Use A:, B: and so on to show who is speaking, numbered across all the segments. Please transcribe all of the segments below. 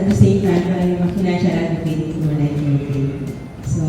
A: the same time, parang yung financial advocate for like okay. So,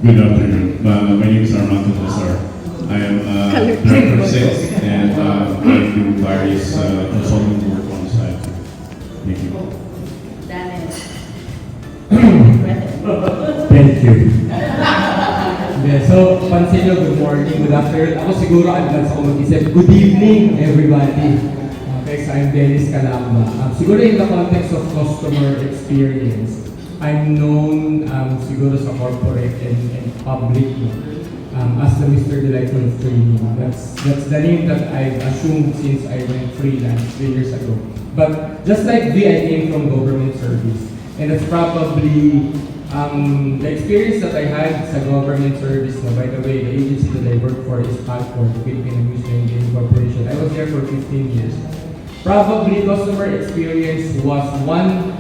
B: Good afternoon. My name is Armando Lazar. I am director of sales and I do various consulting work on the side. Thank you.
C: Thank you. Yeah, so, pansin nyo, good morning, good afternoon. Ako siguro advance ako mag-isip. Good evening, everybody. Okay, so I'm Dennis Calamba. Siguro in the context of customer experience, I'm known siguro sa corporate and public as the Mr. Delightful of Training. That's the name that I've assumed since I went freelance 3 years ago. But just like V, I came from government service. And that's probably the experience that I had sa government service. By the way, the agency that I work for is PAPS, the Philippine Amusement Gaming Corporation. I was there for 15 years. Probably customer experience was one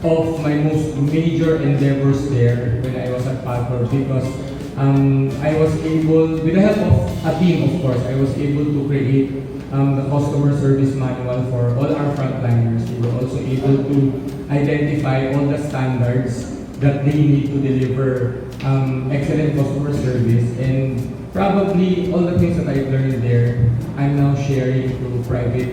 C: of my most major endeavors there when I was at PAPS because I was able, with the help of a team of course, I was able to create the customer service manual for all our frontliners. We were also able to identify all the standards that they need to deliver excellent customer service, and probably all the things that I've learned there, I'm now sharing to private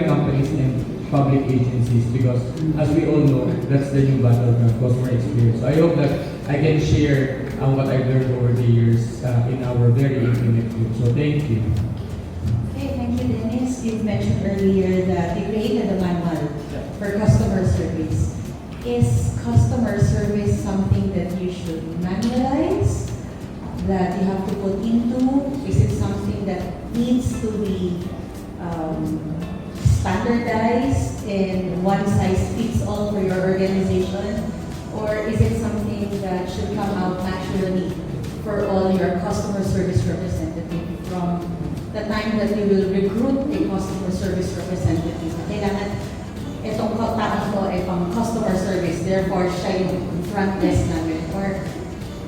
C: companies and public agencies because, as we all know, that's the new battle of customer experience. So I hope that I can share what I've learned over the years in our very intimate group. So thank you.
A: okay, thank you, Dennis. You mentioned earlier that you created a manual for customer service. Is customer service something that you should manualize, that you have to put into? Is it something that needs to be standardized and one size fits all for your organization? Or is it something that should come out naturally for all your customer service representative from the time that you will recruit a customer service representative? Kailangan itong tao ko ay pang customer service, therefore siya yung front desk namin, or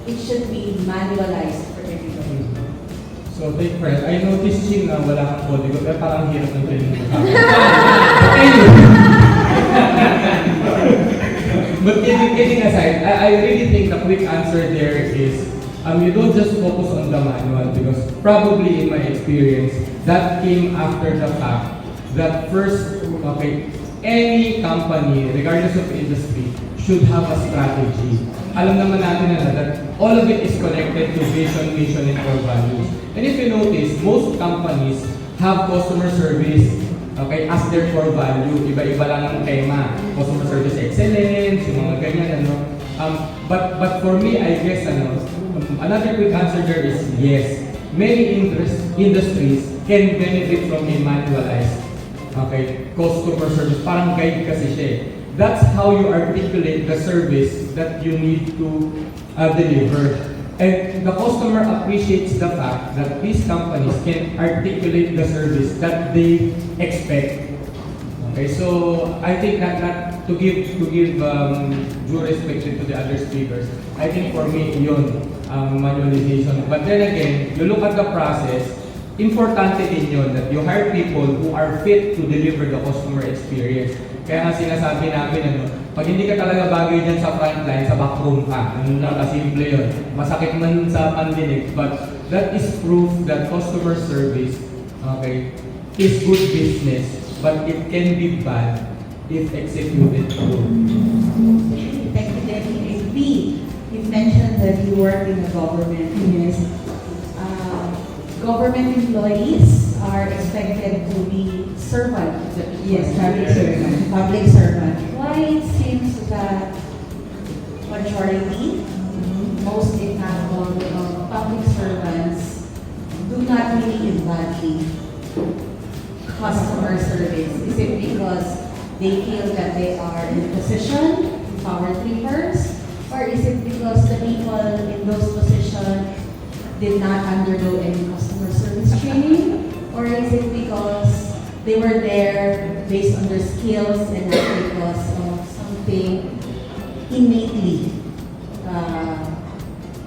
A: it should be manualized for everybody?
C: So take first, I noticed Ching na wala kang kodigo, pero parang hirap ng training mo. But kidding aside, I really think the quick answer there is you don't just focus on the manual because probably in my experience, that came after the fact that first, okay, any company, regardless of industry, should have a strategy. Alam naman natin na that all of it is connected to vision, mission, and core values. And if you notice, most companies have customer service, okay, as their core value. Iba-iba lang ang tema. Customer service excellence, yung mga ganyan, ano. But for me, I guess, another quick answer there is yes. Many industries can benefit from a manualized, okay, customer service. Parang guide kasi siya. That's how you articulate the service that you need to deliver. And the customer appreciates the fact that these companies can articulate the service that they expect. Okay, so I think that to give due respect to the other speakers, I think for me yun manualization. But then again, you look at the process, importante din yun that you hire people who are fit to deliver the customer experience. Kaya nga sinasabi namin, pag hindi ka talaga bagay dyan sa frontline, sa backroom ka. Kasimple yun. Masakit man sa pandinig, but that is proof that customer service, okay, is good business, but it can be bad if executed poorly.
A: Thank you, Debbie. B, you mentioned that you work in the government. Yes. Government employees are expected to be servant. Yes, public servant. Public servant. why it seems that majority, most if not all, of public servants do not really embody customer service? Is it because they feel that they are in position, power trippers, or is it because the people in those positions did not undergo any customer service training, or is it because they were there based on their skills and not because of something innately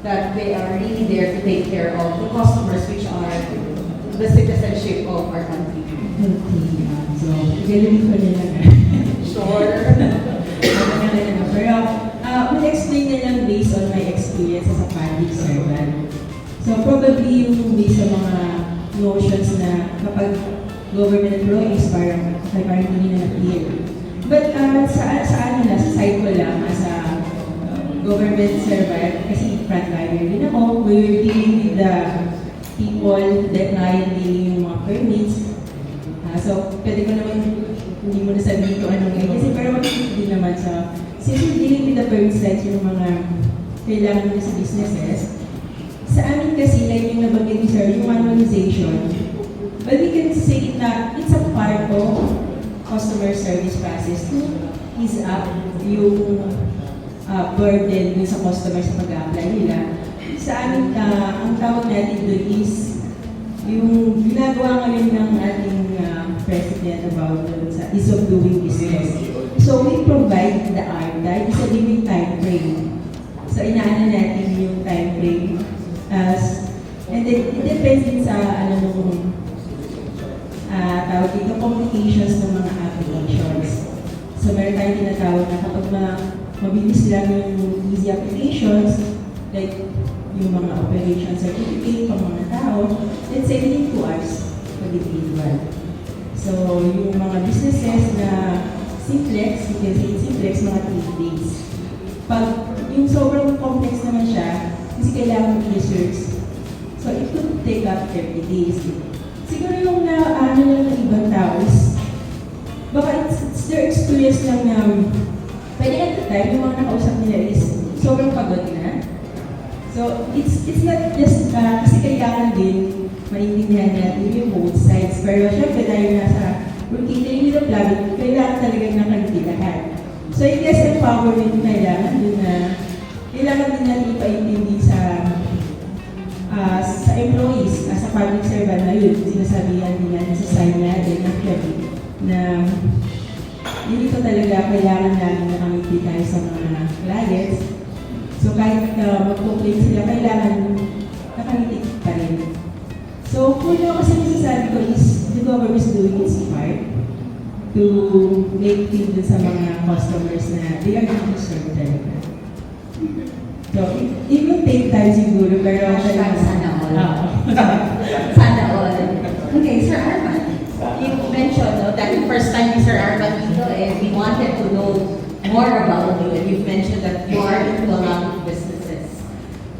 A: that they are really there to take care of the customers, which are the citizenship of our country?
D: So, gano'n ko nila na.
A: Sure.
D: Pero, we'll explain na lang based on my experience as a public servant. So, probably yung based sa mga notions na kapag government employees, parang hindi na na-clear. But sa side ko lang, as a government servant, kasi frontliner din ako, we're dealing with the people, the client dealing yung mga permits. So, pwede ko naman, hindi mo na sabihin kung anong agency, pero makikita din naman sa, since we're dealing with the permit sites, yung mga kailangan mo sa businesses, sa amin kasi, like yung nabanggit ni Sir, yung manualization, but we can say na it's a part of customer service process to ease up yung burden dun sa customer sa pag-apply nila. Sa amin, ang tawag natin doon is yung ginagawa ngayon ng ating president about sa ease of doing business. So we provide the art, dahil isa din yung time frame. So inaano natin yung time frame. And then it depends din sa tawag dito, complications ng mga applications. So meron tayong tinatawag na kapag mabilis lang yung easy applications, like yung mga operation certificate pang mga tao, let's say within 2 hours for the individual. So yung mga businesses na simplex, you can say simplex, mga 3 days. Pag yung sobrang complex naman siya, kasi kailangan research. So it could take up 30 days. Siguro yung lang ng ibang tao is, baka it's their experience lang na, pwede at the time, yung mga nakausap nila is sobrang pagod na. So it's not just, kasi kailangan din, maintindihan natin yung both sides. Pero syempre dahil nasa routine nila plan, kailangan talagang nakaintindihan. So I guess empowerment kailangan din na, kailangan din natin ipaintindi sa employees, sa public servant na yun, sinasabihan din natin sa sign natin actually, na dito talaga kailangan natin nakamiti tayo sa mga clients. So kahit mag-complain sila, kailangan nakamiti pa rin. So kung ano kasi masasabi ko is, the government is doing its part to make things sa mga customers na they are not served talaga. So, it will take time siguro, pero
A: Sana all. Sana all. Okay, Sir Arman, you mentioned that the first time Sir Arman dito, we wanted to know more about you, and you've mentioned that you are into a lot of businesses.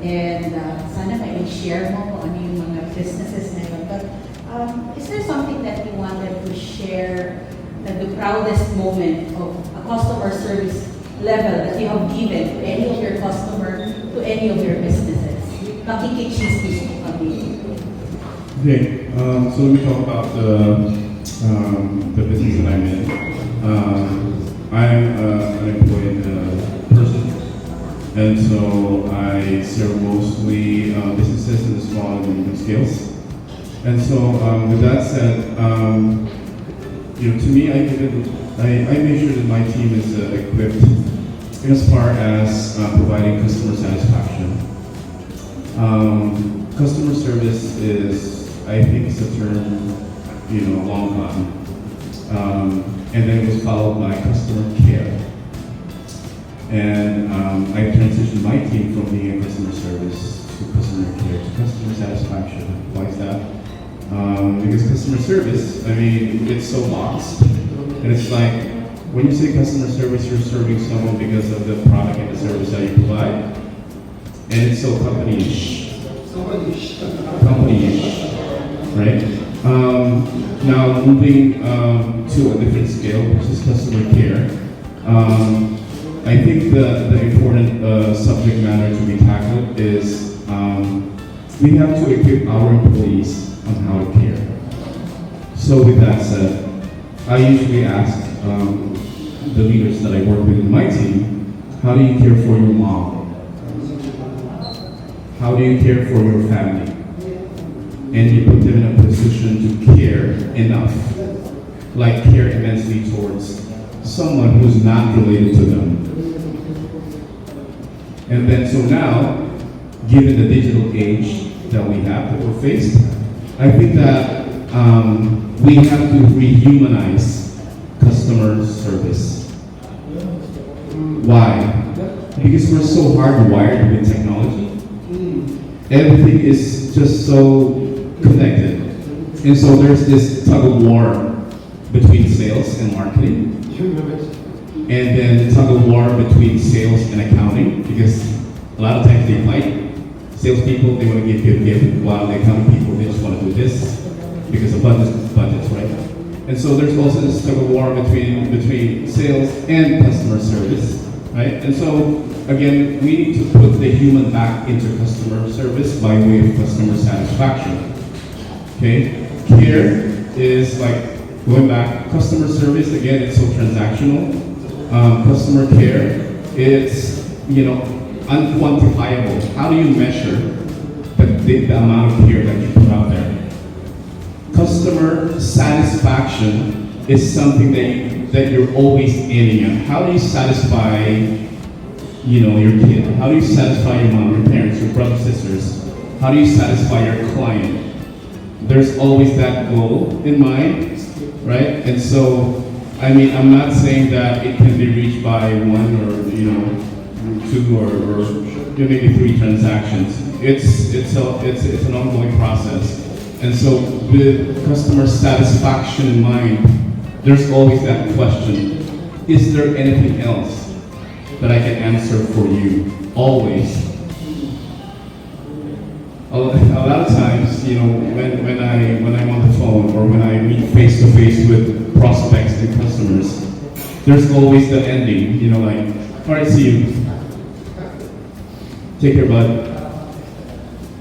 A: And sana may share mo kung ano yung mga businesses na yun. But is there something that you wanted to share, the proudest moment of a customer service level that you have given to any of your customer, to any of your businesses? Nakikichismis mo kami.
B: Okay, so let me talk about the business that I'm in. I'm an employed person, and so I serve mostly businesses in the small and medium scales. And so with that said, to me, I make sure that my team is equipped as far as providing customer satisfaction. Customer service is, I think, it's a term, long gone. And then it was followed by customer care. And I transitioned my team from being a customer service to customer care to customer satisfaction. Why is that? Because customer service, it's so lost. And it's like, when you say customer service, you're serving someone because of the product and the service that you provide. And it's so company-ish. Company-ish, right? Now moving to a different scale, which is customer care. I think the important subject matter to be tackled is we have to equip our employees on how to care. So with that said, I usually ask the leaders that I work with in my team, how do you care for your mom? How do you care for your family? And you put them in a position to care enough, like care immensely towards someone who's not related to them. And then so now, given the digital age that we have, that we're faced, I think that we have to rehumanize customer service. Why? Because we're so hardwired with technology. Everything is just so connected. And so there's this tug of war between sales and marketing. And then tug of war between sales and accounting, because a lot of times they fight. Salespeople, they want to give, while the accounting people, they just want to do this because of budgets, right? And so there's also this tug of war between sales and customer service, right? And so again, we need to put the human back into customer service by way of customer satisfaction. Okay, care is like going back. Customer service, again, it's so transactional. Customer care, it's, unquantifiable. How do you measure the amount of care that you put out there? Customer satisfaction is something that you're always aiming at. How do you satisfy, your kid? How do you satisfy your mom, your parents, your brothers, sisters? How do you satisfy your client? There's always that goal in mind, right? And so, I'm not saying that it can be reached by one or, two or maybe three transactions. It's an ongoing process. And so with customer satisfaction in mind, there's always that question, is there anything else that I can answer for you? Always. A lot of times, when I'm on the phone or when I meet face to face with prospects and customers, there's always the ending, like, all right, see you. Take care, bud.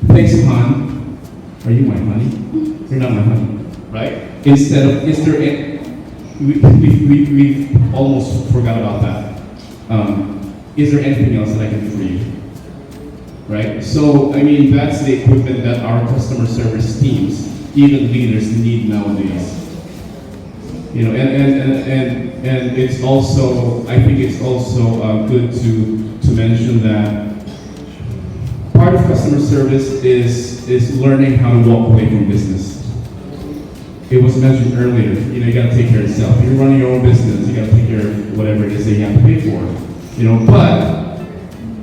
B: Thanks, hon. Are you my honey? You're not my honey, right? Instead of, is there any, we almost forgot about that. Is there anything else that I can do for you? Right? So, that's the equipment that our customer service teams, even leaders, need nowadays. And it's also, I think it's also good to mention that part of customer service is learning how to walk away from business. It was mentioned earlier, you gotta take care of yourself. If you're running your own business, you gotta take care of whatever it is that you have to pay for. But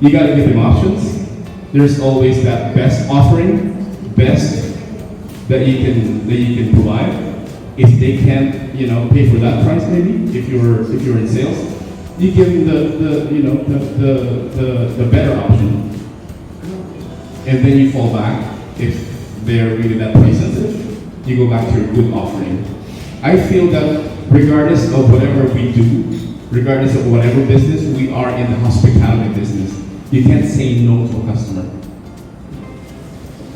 B: you gotta give them options. There's always that best offering, best that you can provide. If they can't, pay for that price, maybe if you're in sales, you give them the better option, and then you fall back. If they're really that price sensitive, you go back to your good offering. I feel that regardless of whatever we do, regardless of whatever business, we are in the hospitality business. You can't say no to a customer.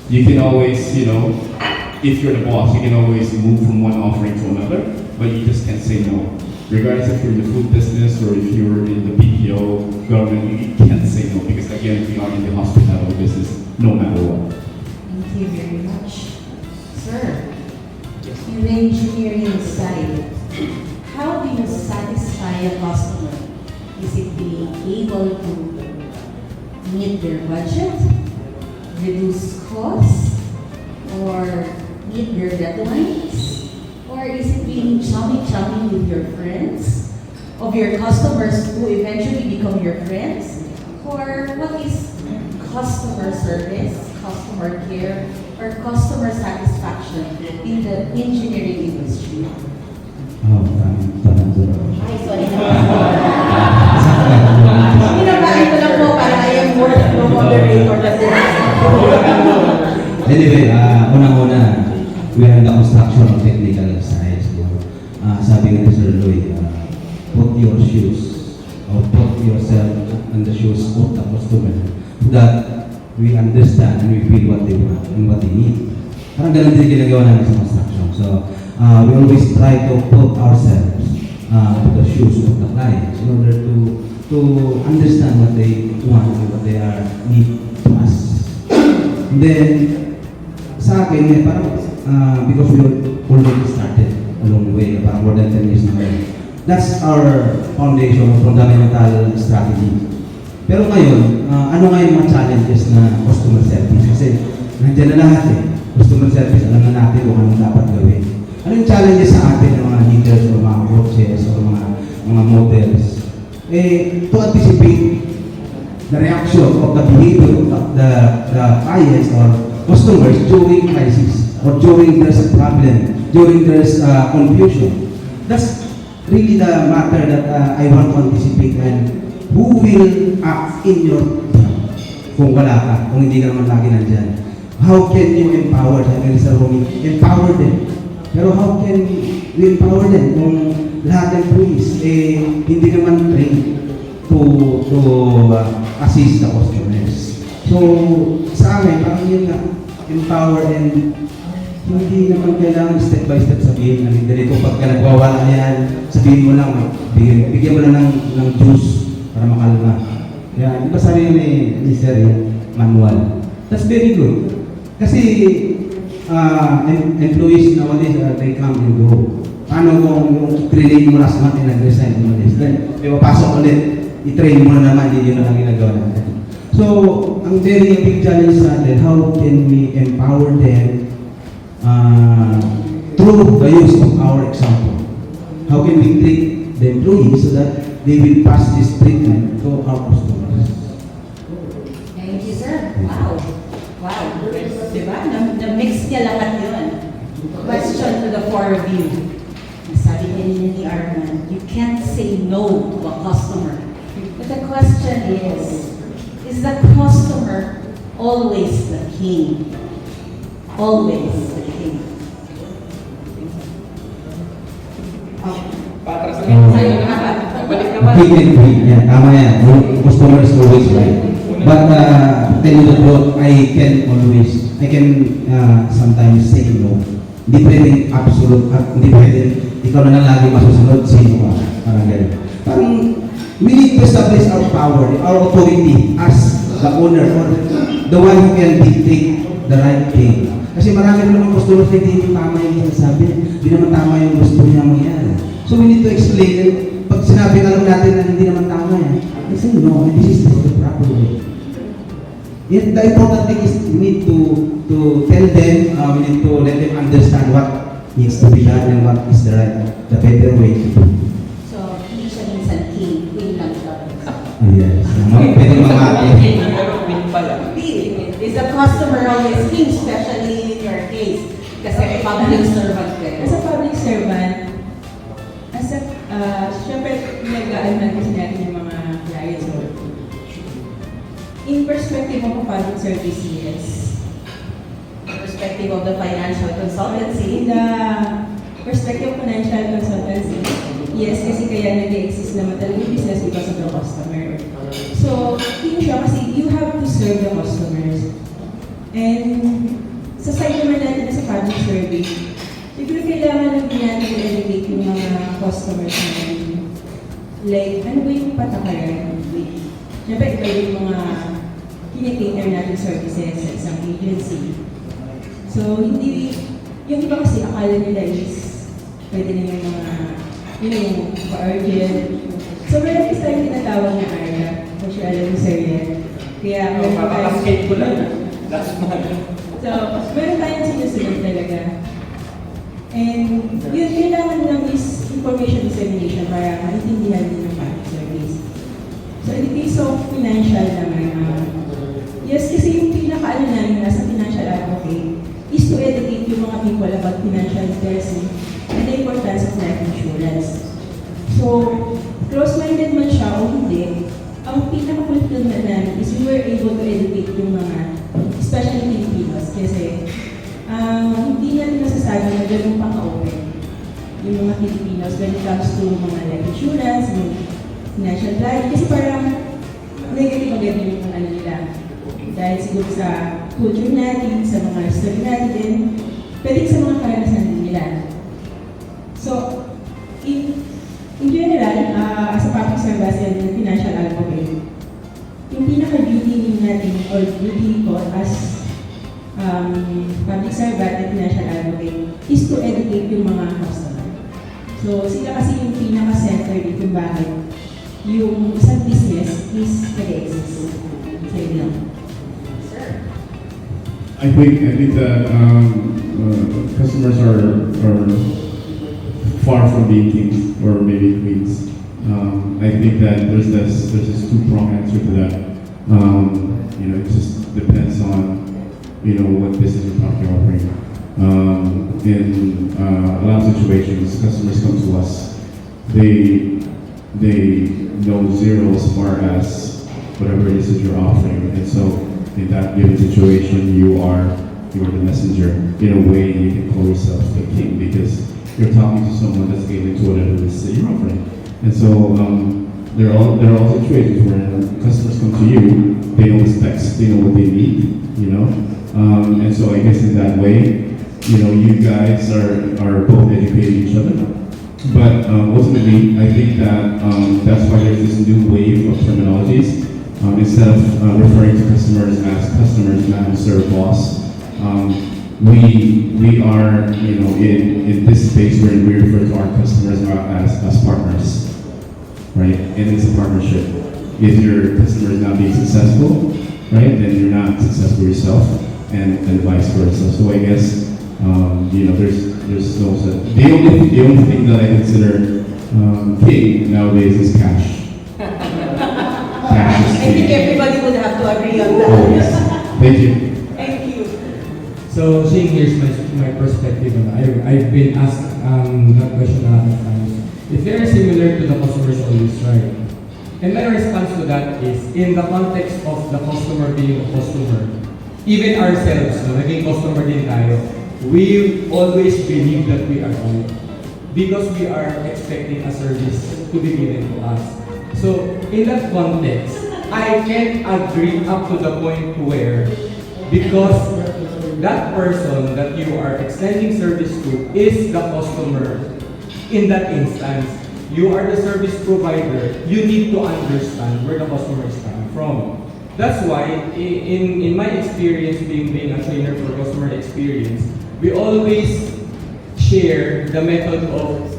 B: You can always, if you're the boss, you can always move from one offering to another, but you just can't say no. Regardless if you're in the food business or if you're in the BPO, government, you can't say no, because again, we are in the hospitality business, no matter what.
A: Thank you very much. Sir, in the engineering side, how do you satisfy a customer? Is it being able to meet their budget, reduce costs, or meet their deadlines? Or is it being chummy with your friends, of your customers who eventually become your friends? Or what is customer service, customer care, or customer satisfaction in the engineering industry? Ay, sorry Pinabahin ko lang po para I am more no moderator than the rest of you.
E: Anyway, unang-una, we are in the construction technical side. Sabi nga ni Sir Lloyd, put your shoes on the shoes of the customer so that we understand and we feel what they want and what they need. Parang ganun din ginagawa namin sa construction. So, we always try to put ourselves to the shoes of the clients in order to understand what they want and what they are need to us. And then, sa akin, parang because we already started along the way, parang more than 10 years na kayo. That's our foundation, fundamental strategy. Pero ngayon, ano nga yung mga challenges na customer service? Kasi nandiyan na lahat eh. Customer service, alam na natin kung anong dapat gawin. Ano yung challenges sa atin ng mga leaders o mga coaches o mga models? To anticipate the reaction of the behavior of the clients or customers during crisis or during there's a problem, during there's confusion. That's really the matter that I want to anticipate, and who will act in your behalf kung wala ka, kung hindi ka naman lagi nandyan. How can you empower, sabi ni Sir Romy, empower them. Pero how can we empower them kung lahat ng employees hindi naman trained to assist the customers. So sa amin, parang yun nga, empower, and hindi naman kailangan step by step sabihin namin ganito, pagka nagwawala yan, sabihin mo lang, bigyan mo lang ng juice para makalma. Kaya, di ba sabi ni Sir yung manual? That's very good. Kasi employees nowadays, they come and go. Paano kung i-train mo last month and nag-resign mo ulit? Then, di ba pasok ulit, i-train mo na naman, hindi yun na lang ginagawa natin. So, ang very big challenge sa atin, how can we empower them through the use of our example? How can we treat the employees so that they will pass this treatment to our customers?
A: Thank you, sir. Wow. Wow. Diba? Na-mix niya lahat yun. Question to the four of you. Sabi kanina ni Arman, you can't say no to a customer. But the question is the customer always the king? Always the king.
C: Patras
E: Balik naman. Yeah, tama yan. Customer is always right. But tell you the truth, I can sometimes say no. Hindi pwedeng absolute, hindi pwedeng ikaw na lang lagi masusunod, sino ka. Parang ganun. Parang we need to establish our power, our authority as the owner or the one who can dictate the right thing. Kasi marami naman customers na hindi tama yung sinasabi, hindi naman tama yung gusto niya mangyari. So we need to explain it. Pag sinabi na lang natin na hindi naman tama yan, I say no, this is the proper way. Yet the important thing is we need to tell them, we need to let them understand what needs to be done and what is the better way to do.
A: So, hindi siya minsan king, queen lang siya.
E: Yes. Pwede mamati.
A: Is the customer always king, especially in your case? Kasi public servant kayo.
D: As a public servant, syempre, nag-aan natin natin yung mga clients. In perspective of public service, yes.
A: Perspective of the financial consultancy.
D: In the perspective of financial consultancy, yes, kasi kaya nag-exist naman talaga yung business because of the customer. So, yun siya kasi you have to serve the customers. And sa side naman natin sa public service, siguro kailangan lang din natin i-educate yung mga customers natin. Like, ano ba yung patakaran? Siyempre, iba yung mga kinikater natin services sa isang agency. So, hindi, yung iba kasi akala nila is pwede na yung mga, yun na yung urgent. So, meron kasi tayong tinatawag na ARA, kung siya alam mo sir yan. Kaya,
C: Makakaskate ko lang. Last month.
D: So, meron tayong sinusunod talaga. And yun, kailangan lang is information dissemination para maintindihan din ng public service. So, in the case of financial naman, yes, kasi yung pinaka-ano namin nasa financial advocate is to educate yung mga people about financial literacy and the importance of life insurance. So, close-minded man siya o hindi, ang pinaka-fulfillment namin is we were able to educate yung mga, especially Filipinos, kasi hindi natin nasasabi na ganun pang ka-open yung mga Filipinos when it comes to mga life insurance, yung financial planning, kasi parang negative agad yung ano nila. Dahil siguro sa culture natin, sa mga story natin, pwede sa mga karanasan din nila. So, in general, as a public service and financial advocate, yung pinaka-duty natin or duty ko as public servant and financial advocate is to educate yung mga customer. So, sila kasi yung pinaka-center dito kung bakit yung isang business is nag-exist. Sa inyo.
B: I think that customers are far from being kings or maybe queens. I think that there's this two-pronged answer to that. It just depends on what business you're probably offering. In a lot of situations, customers come to us. They know zero as far as whatever it is that you're offering, and so in that given situation, you are the messenger. In a way, you can call yourself the king because you're talking to someone that's getting to whatever it is that you're offering. And so there are all situations where customers come to you, they know the specs, they know what they need, and so I guess in that way, you guys are both educating each other. But ultimately, I think that that's why there's this new wave of terminologies. Instead of referring to customers as customers, ma'am, sir, boss, we are, in this space where we refer to our customers as partners, right? And it's a partnership. If your customer is not being successful, right, then you're not successful yourself, and vice versa. So I guess, there's no such. The only thing that I consider king nowadays is cash.
A: I think everybody would have to agree on that.
B: Oh, yes. Thank you.
A: Thank you.
C: So, Shane, here's my perspective. I've been asked that question a lot of times. If they are similar to the customers always right? And my response to that is, in the context of the customer being a customer, even ourselves, naging customer din tayo, we always believe that we are right because we are expecting a service to be given to us. So, in that context, I can agree up to the point where, because that person that you are extending service to is the customer, in that instance, you are the service provider, you need to understand where the customer is coming from. That's why, in my experience being a trainer for customer experience, we always share the method of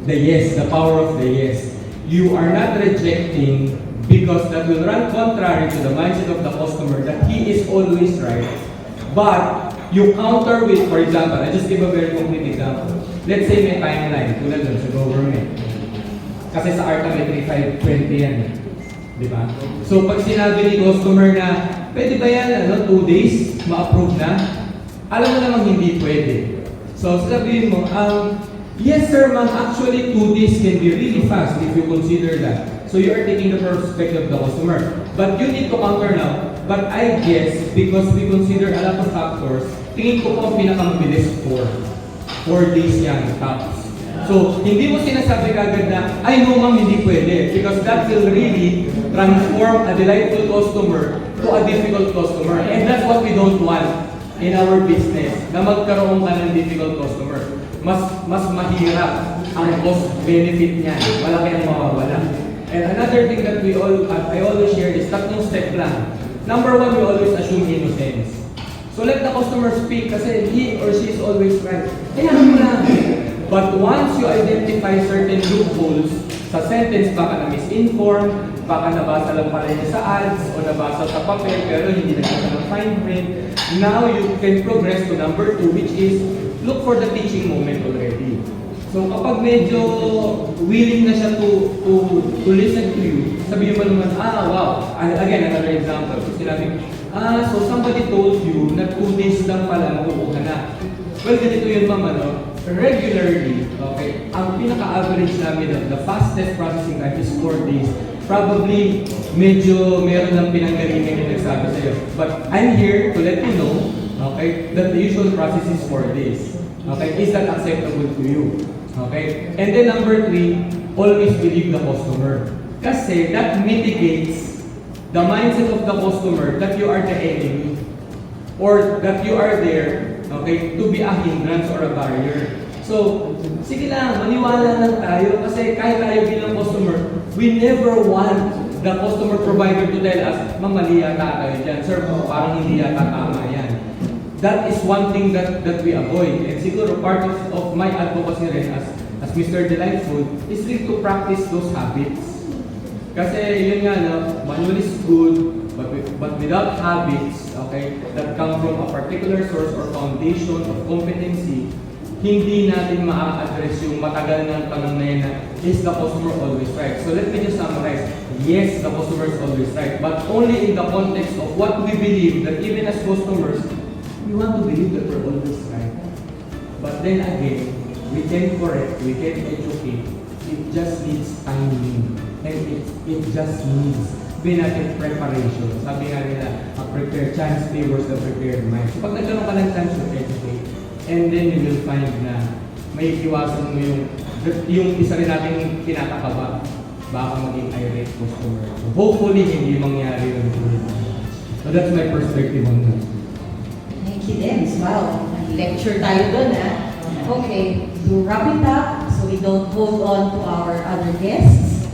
C: the yes, the power of the yes. You are not rejecting because that will run contrary to the mindset of the customer that he is always right. But you counter with, for example, I just give a very concrete example. Let's say may timeline, tulad dun sa government. Kasi sa ARCA may 3520 yan. Di ba? So pag sinabi ni customer na, pwede ba yan, 2 days, ma-approve na? Alam mo namang hindi pwede. So sabihin mo, yes sir ma'am, actually 2 days can be really fast if you consider that. So you are taking the perspective of the customer. But you need to counter now. But I guess, because we consider a lot of factors, tingin ko po ang pinakamabilis 4 days yan, tops. So, hindi mo sinasabi kagad na, ay no ma'am, hindi pwede. Because that will really transform a delightful customer to a difficult customer. And that's what we don't want in our business, na magkaroon ka ng difficult customer. Mas mahirap ang cost benefit niya. Malaki ang mawawala. And another thing that I always share is tatlong step lang. Number 1, we always assume innocence. So let the customer speak kasi he or she is always right. Kaya mo lang. But once you identify certain loopholes sa sentence, baka na misinform, baka nabasa lang pala niya sa ads o nabasa sa papel pero hindi nagkita ng fine print, now you can progress to number 2, which is look for the teaching moment already. So kapag medyo willing na siya to listen to you, sabihin mo naman, wow. Again, another example. So sinabi, so somebody told you na 2 days lang pala makukuha na. Well, ganito yun ma'am, regularly, okay, ang pinaka-average namin of the fastest processing time is 4 days. Probably, medyo meron ng pinanggalingan yung nagsabi sa'yo. But I'm here to let you know, okay, that the usual process is 4 days. Okay, is that acceptable to you? Okay? And then number 3, always believe the customer. Kasi that mitigates the mindset of the customer that you are the enemy or that you are there, okay, to be a hindrance or a barrier. So, sige lang, maniwala lang tayo kasi kahit tayo bilang customer, we never want the customer provider to tell us, ma'am, mali yata kayo dyan. Sir, parang hindi yata tama yan. That is one thing that we avoid. And siguro part of my advocacy rin as Mr. Delightful is really to practice those habits. Kasi yun nga, no, manual is good, but without habits, okay, that come from a particular source or foundation of competency, hindi natin ma-address yung matagal ng tanong na yan na, is the customer always right? So let me just summarize. Yes, the customer is always right, but only in the context of what we believe that even as customers, we want to believe that we're always right. But then again, we can correct, we can educate. It just needs timing. And it just needs natin preparation. Sabi nga nila, a prepared chance favors the prepared mind. So pag nagkaroon ka ng chance to educate, and then you will find na may iwasan mo yung isa rin nating kinatakaba, baka maging irate customer. So hopefully, hindi mangyari yun. So that's my perspective on that.
A: Thank you, Dennis. Wow, lecture tayo dun, ha? Okay, to wrap it up, so we don't hold on to our other guests.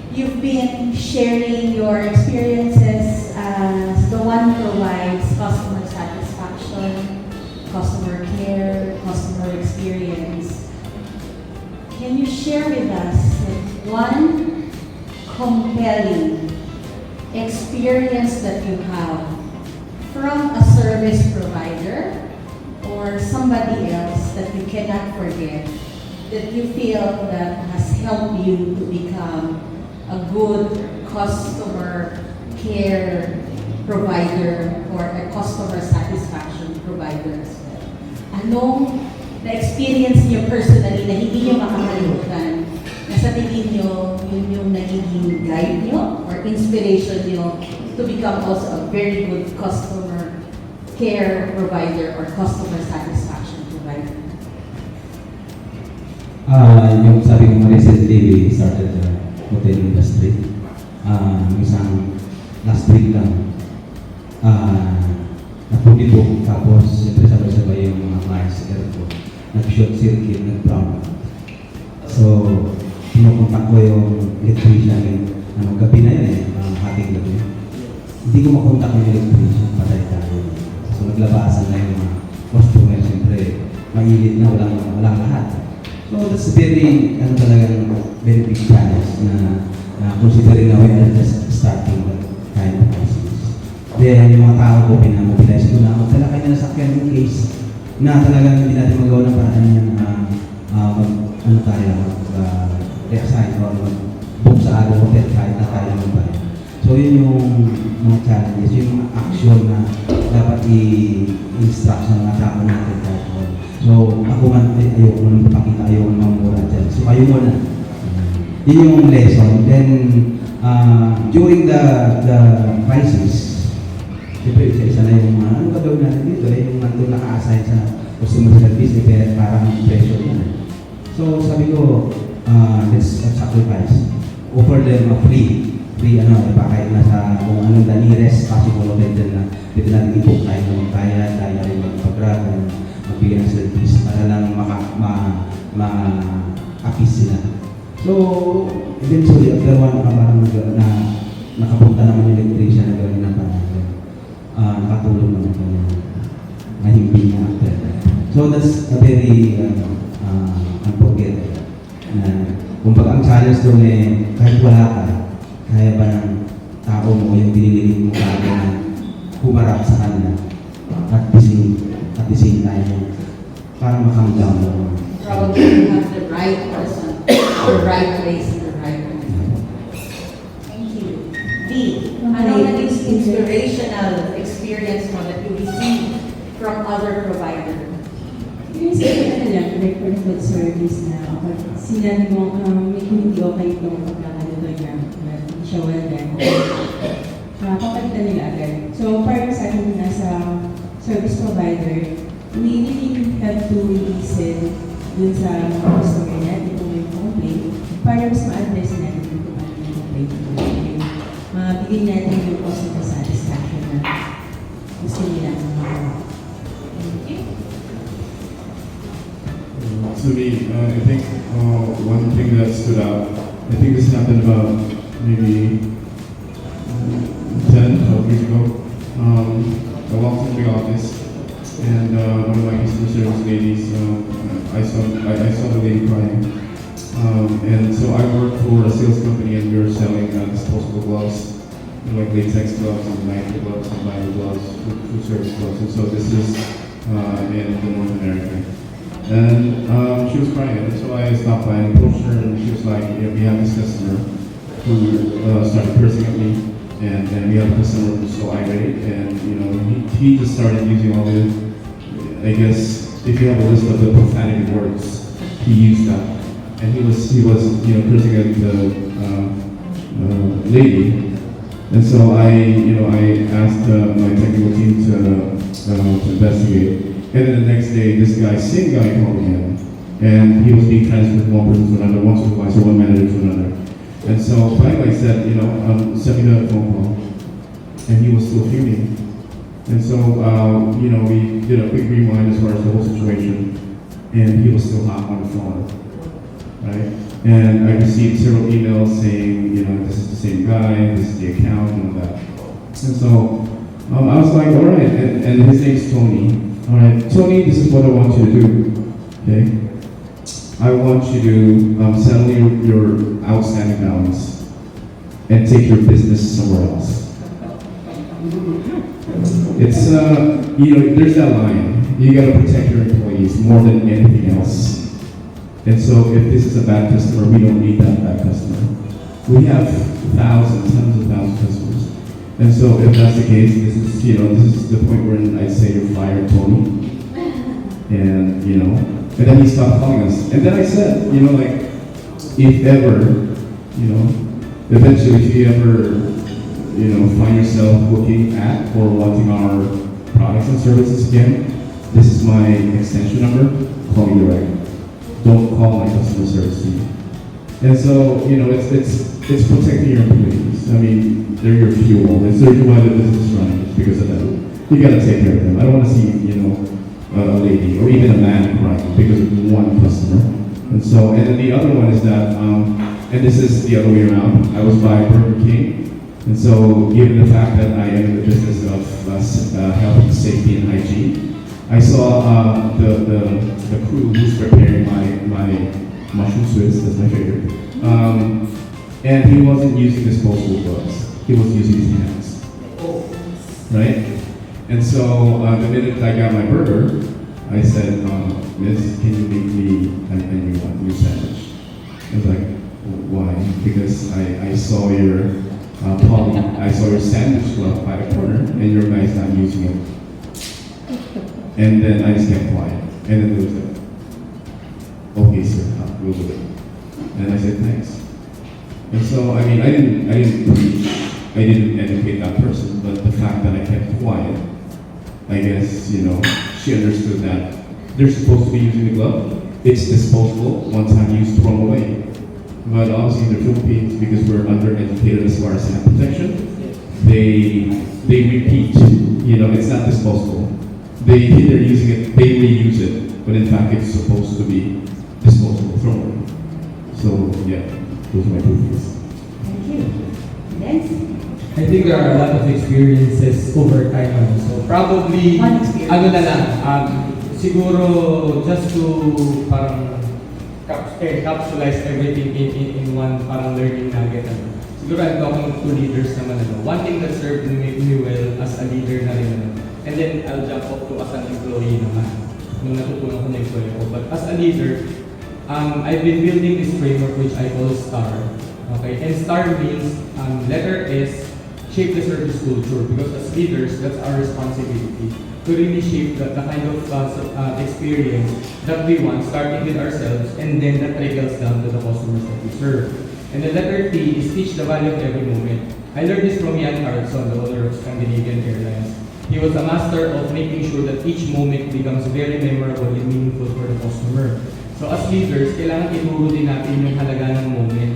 A: You've been sharing your experiences as the one who provides customer satisfaction, customer care, customer experience. Can you share with us one compelling experience that you have from a service provider or somebody else that you cannot forget, that you feel that has helped you to become a good customer care provider or a customer satisfaction provider as well? Anong na-experience niyo personally na hindi niyo makakalimutan, na sa tingin niyo yun yung nagiging guide niyo or inspiration niyo to become also a very good customer care provider or customer satisfaction provider?
E: Yung sabi ko recently, we started the hotel industry. Isang last week lang, napulibog. Tapos, siyempre sabay-sabay yung mga clients sa airport. Nag-short circuit, nag-brown. So, pinukontak ko yung electrician. Gabi na yun hating gabi. Hindi ko makontak yung electrician, patay tayo. So, naglabasan na yung mga customer. Siyempre, mainit na, walang lahat. So, that's very, very big challenge na considering na we are just starting that kind of business. Then, yung mga tao ko, pinamobilize ko na, magdala kayo na nasakyan yung case na talagang hindi natin magawa ng paraan niya reassign or book sa araw hotel kahit na tayo naman ba. So, yun yung mga challenges, yung mga action na dapat i-instruct sa mga tao natin kahit ako. So, ako man, ayoko nang papakita, ayoko nang mamura dyan. So, kayo muna. Yun yung lesson. Then, during the crisis, siyempre, isa na yung ano gagawin natin dito, yung nandun naka-assign sa customer service, parang pressure yan. So, sabi ko, let's sacrifice. Offer them a free, kahit nasa kung anong the nearest possible hotel dyan na pwede natin i-book tayo naman kaya na rin mag-grab, magbigay ng service para lang ma-appease sila. So, eventually, after one, parang nakapunta naman yung electrician na gawin ng panahon. Nakatulong naman ko na hindi niya after that. So, that's a very unforgettable. Kumbaga, ang challenge doon kahit wala ka, kaya ba ng tao mo yung binililig mo kaya na humarap sa kanila at the same time, parang makamdaw mo.
A: Probably you have the right person, the right place, the right moment. Thank you. B, ano naging inspirational experience mo that you received from other providers?
D: Yung sabi like for food service na sinabi mo hindi okay itong pagkakaluto niya, hindi siya well done. Papalitan nila agad. So, parang sa akin nasa service provider, we really have to listen dun sa customer natin kung may complaint para mas ma-address natin kung ano yung complaint. mabigyan natin yung customer satisfaction na gusto nila.
A: Thank you.
B: To me, I think one thing that stood out, I think this happened about maybe 10, 12 years ago. I walked into the office and one of my customer service ladies, I saw the lady crying. And so I worked for a sales company and we were selling disposable gloves, like latex gloves and nitrile gloves and vinyl gloves, food service gloves. And so this is in North America. And she was crying, and so I stopped by and approached her, and she was like, yeah, we have this customer who started cursing at me, and we have a customer who's so irate, and he just started using all the, I guess, if you have a list of the profanity words, he used that, and he was cursing at the lady, and so I asked my technical team to investigate. And then the next day, this guy, same guy, called me in, and he was being transferred from one person to another, one supervisor, one manager to another. And so finally I said, send me the phone call, and he was still fuming. And so, we did a quick rewind as far as the whole situation, and he was still hot on the phone, right? And I received several emails saying, this is the same guy, this is the account, and all that. And so I was like, all right, and his name's Tony. All right, Tony, this is what I want you to do, okay? I want you to settle your outstanding balance and take your business somewhere else. It's, there's that line. You gotta protect your employees more than anything else. And so if this is a bad customer, we don't need that bad customer. We have thousands, tens of thousands of customers. And so if that's the case, this is the point where I'd say you're fired, Tony. And, and then he stopped calling us. And then I said, if ever, eventually if you ever, find yourself looking at or wanting our products and services again, this is my extension number, call me direct. Don't call my customer service team. And so, it's protecting your employees. I mean, they're your fuel. It's the reason why the business is running, because of that. You gotta take care of them. I don't want to see, a lady or even a man crying because of one customer. And so, and then the other one is that, and this is the other way around. I was by Burger King, and so given the fact that I am in the business of health, safety, and hygiene, I saw the crew who's preparing my mushroom Swiss. That's my favorite. And he wasn't using disposable gloves. He was using his hands. Right? And so the minute I got my burger, I said, Miss, can you make me a new sandwich? I was like, why? Because I saw your sandwich glove by the corner, and your guy's not using it. And then I just kept quiet. And then there was like, okay, sir, we'll do it. And I said, thanks. And so, I mean, I didn't preach, I didn't educate that person, but the fact that I kept quiet, I guess, she understood that they're supposed to be using the glove. It's disposable, one time used, thrown away. But obviously in the Philippines, because we're undereducated as far as hand protection, they repeat, it's not disposable. They're using it, they reuse it, but in fact it's supposed to be disposable, thrown away. So, yeah, those are my two things.
A: Thank you. Next.
C: I think there are a lot of experiences over time. So probably,
A: One experience.
C: na lang, siguro just to parang capsulize everything in one parang learning nugget. Siguro I'm talking to leaders naman. One thing that served me well as a leader na rin. And then I'll jump up to as an employee naman. Nung natutunan ko na employee ko. But as a leader, I've been building this framework which I call STAR. Okay, and STAR means letter S, shape the service culture, because as leaders, that's our responsibility to really shape the kind of experience that we want, starting with ourselves, and then that trickles down to the customers that we serve. And the letter T is teach the value of every moment. I learned this from Jan Carlson, the owner of Scandinavian Airlines. He was a master of making sure that each moment becomes very memorable and meaningful for the customer. So as leaders, kailangan ituro din natin yung halaga ng moment.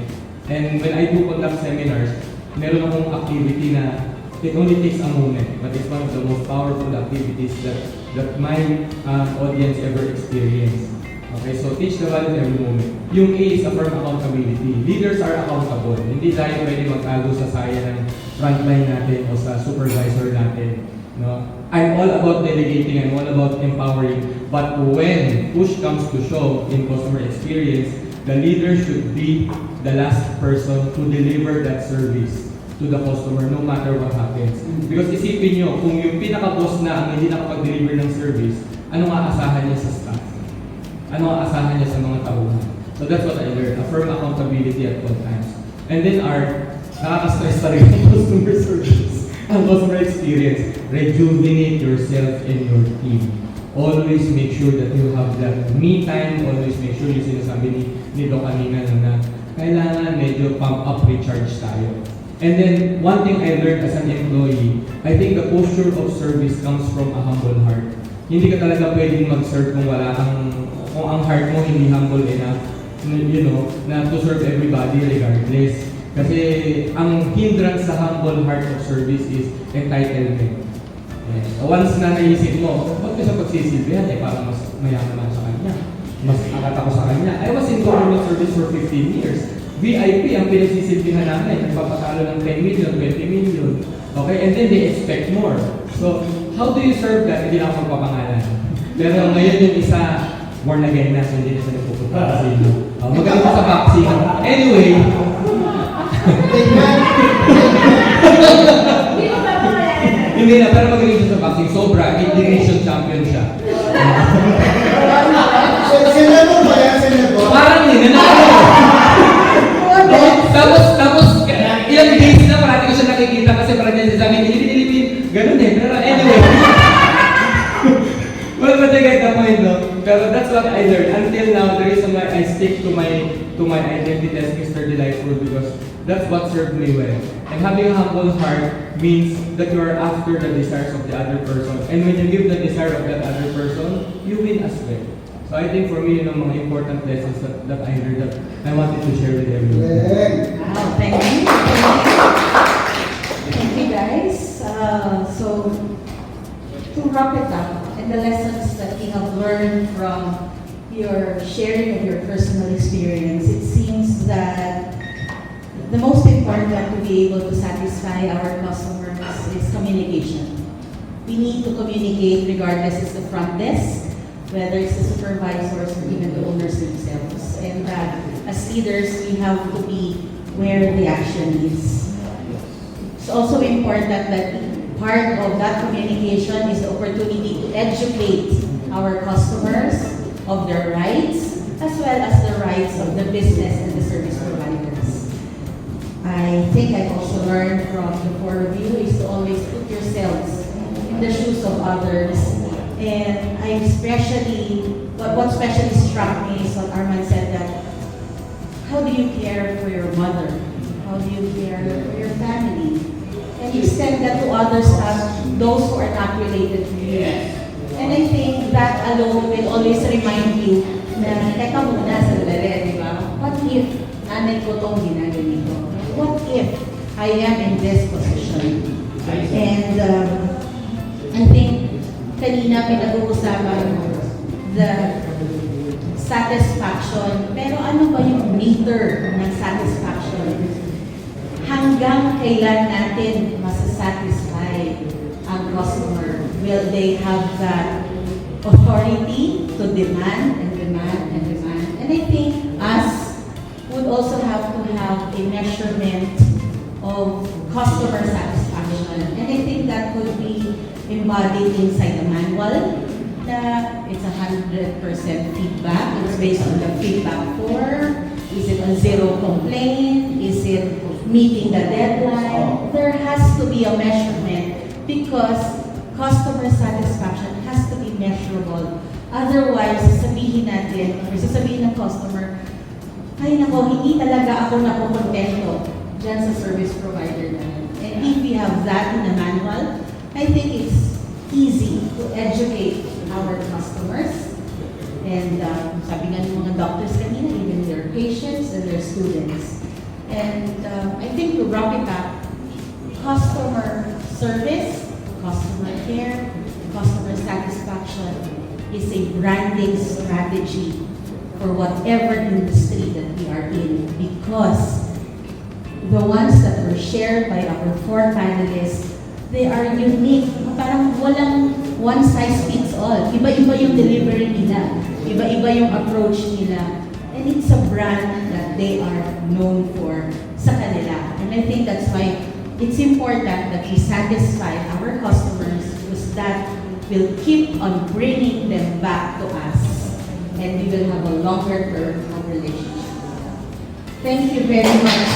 C: And when I do conduct seminars, meron akong activity na it only takes a moment, but it's one of the most powerful activities that my audience ever experienced. Okay, so teach the value every moment. Yung A is affirm accountability. Leaders are accountable. Hindi tayo pwede magtago sa saya ng frontline natin o sa supervisor natin. No? I'm all about delegating, I'm all about empowering, but when push comes to shove in customer experience, the leader should be the last person to deliver that service to the customer no matter what happens. Because isipin nyo, kung yung pinaka-boss na ang hindi nakapag-deliver ng service, anong aasahan niya sa staff? Anong aasahan niya sa mga tauhan? So that's what I learned. Affirm accountability at all times. And then nakaka-stress pa rin ang customer service, ang customer experience. Rejuvenate yourself and your team. Always make sure that you have that me time. Always make sure yung sinasabi ni Doc kanina na kailangan medyo pump up recharge tayo. And then, one thing I learned as an employee, I think the posture of service comes from a humble heart. Hindi ka talaga pwedeng mag-serve kung kung ang heart mo hindi humble enough, na to serve everybody regardless. Kasi ang hindrance sa humble heart of service is entitlement. Yes. Once na naisip mo, ba't ko siya pagsisilbihan? Parang mas mayaman ako sa kanya. Mas akat ako sa kanya. I was in government service for 15 years. VIP ang pinagsisilbihan namin. Nagpapatalo ng 10 million, 20 million. Okay? And then they expect more. So, how do you serve that? Hindi na ako magpapangalan. Pero ngayon yung isa, born again na, so hindi na siya nagpupunta kasi magaling sa vaccine. Anyway, hindi na, pero magaling siya sa vaccine. Sobra, indignation champion siya.
F: Senador ba yan, senador?
C: Parang hindi na Tapos, ilang days na parati ko siya nakikita kasi parang niya sa amin, Pilipin, ganun eh. Pero anyway. Well, but I get the point, no? Pero that's what I learned. Until now, the reason why I stick to my identity as Mr. Delightful because that's what served me well. And having a humble heart means that you are after the desires of the other person. And when you give the desire of that other person, you win as well. So I think for me, mga important lessons that I learned that I wanted to share with everyone.
A: Wow, thank you. Thank you, guys. So, to wrap it up, and the lessons that we have learned from your sharing of your personal experience, it seems that the most important to be able to satisfy our customers is communication. We need to communicate regardless it's the front desk, whether it's the supervisors or even the owners themselves. And as leaders, we have to be where the action is. It's also important that part of that communication is the opportunity to educate our customers of their rights as well as the rights of the business and the service providers. I think I've also learned from the four of you is to always put yourselves in the shoes of others. And what especially struck me is what Arman said, that how do you care for your mother? How do you care for your family? And extend that to others, those who are not related to you. And I think that alone will always remind you na teka muna sandali, di ba? What if nanay ko tong ginaganito? What if I am in this position? And I think kanina pinag-uusapan the satisfaction. Pero ano ba yung meter ng satisfaction? Hanggang kailan natin masasatisfy ang customer? Will they have that authority to demand and demand and demand? And I think us would also have to have a measurement of customer satisfaction. And I think that could be embodied inside the manual. That it's 100% feedback. It's based on the feedback form. Is it a zero complaint? Is it meeting the deadline? There has to be a measurement because customer satisfaction has to be measurable. Otherwise, sasabihin natin, or sasabihin ng customer, ay nako, hindi talaga ako napukontento dyan sa service provider namin. And if we have that in the manual, I think it's easy to educate our customers. And sabi nga ng mga doctors kanina, even their patients and their students. And I think to wrap it up, customer service, customer care, customer satisfaction is a branding strategy for whatever industry that we are in, because the ones that were shared by our 4 panelists, they are unique. Parang walang one size fits all. Iba-iba yung delivery nila. Iba-iba yung approach nila. And it's a brand that they are known for sa kanila. And I think that's why it's important that we satisfy our customers, because that will keep on bringing them back to us. And we will have a longer term of relationship. Thank you very much.